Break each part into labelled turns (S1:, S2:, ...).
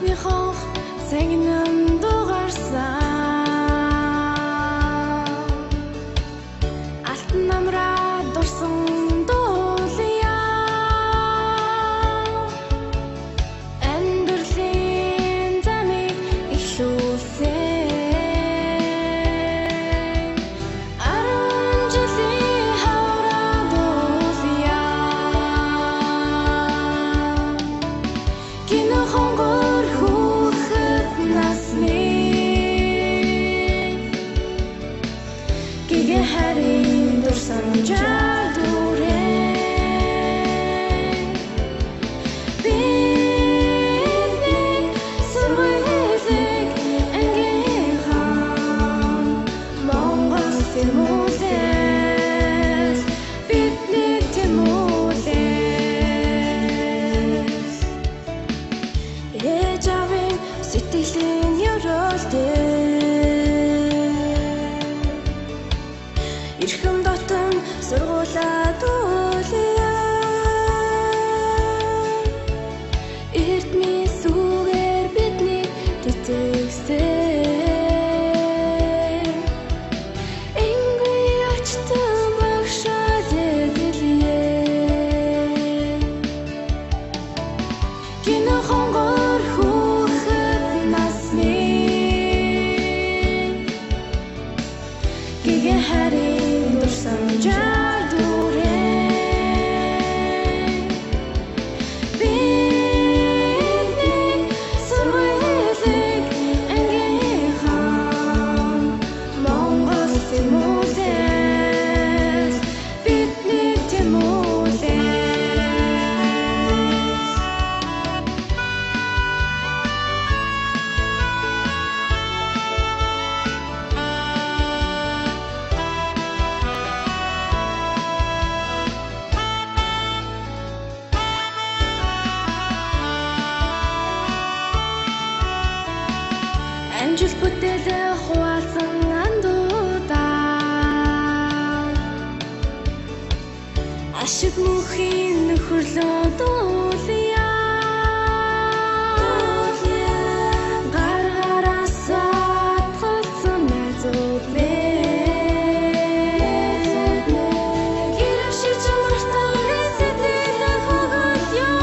S1: Анхныхоо цагнан дугарсан алтан намраа дурсан дуулъя амьдралын замыг эхлүүлсэн 10 жилийн хавраа дуулъя кинохонгор хүүхэд насны гэгэ харин дурсан жадүрэн бидний сургуулийг ангийнхан Монгол тэмүүлээс бидний тэмүүлээс ээж авын сэтгэлийн ёроолтой эрхэм дотн сургуулаа дуулъя эрдмийн сүгээр бидний тэтгэсэн энгүй очтон багшаад эдэлье кинохонгор хүүхэд насны гэгэ харин дурсан жадүрэн бидний сургуулийг ангийнхан Монгол тэмүүлээс бидний тэмүүлээс амжилт бүтээлээ хуваалцсан андуудаа ашиг мөхийн нөхөрлөө дуулъя гар гараасаа голцсон найзууд гэрвшиж мартан эцэдэлэн хөгөлё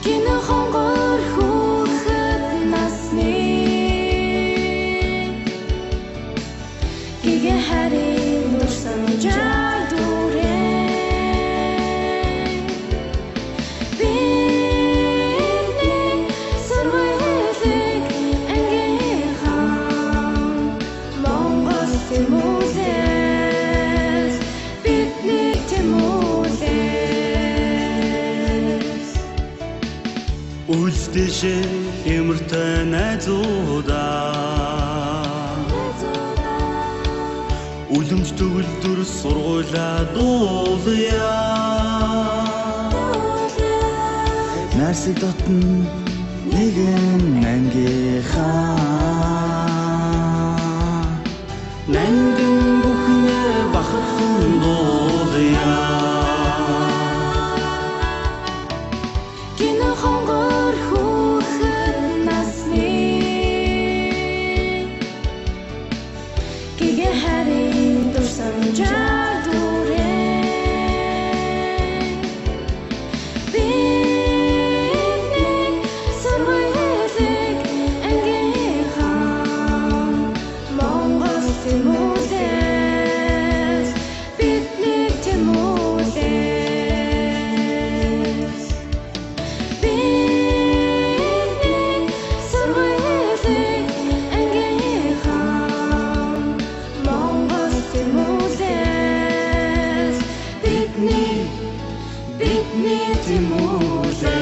S1: кинохонгор хүүхэд насны гэгэ харин дурсан жадүрэн бидний сургуулийг ангийнхан Монгол тэмүүлээс бидний тэмүүлээс
S2: Үлдэшээ хямртай найзуудаа үлэмж төгөлдөр сургуулаа дуулъя Нарсыг дотн нэгэн ангийнхаа нангин бүхнээ бахархан дуулъя
S1: кинохонгор хүүхэд насны гэгэ харин дурсан жадүрэн бидний сургуулийг ангийнхан Монгол тэмүүлээс бидний тэмүүлээс бидний сургуулийг ангийнхан Монгол тэмүүлээс бидний тэмүүлээс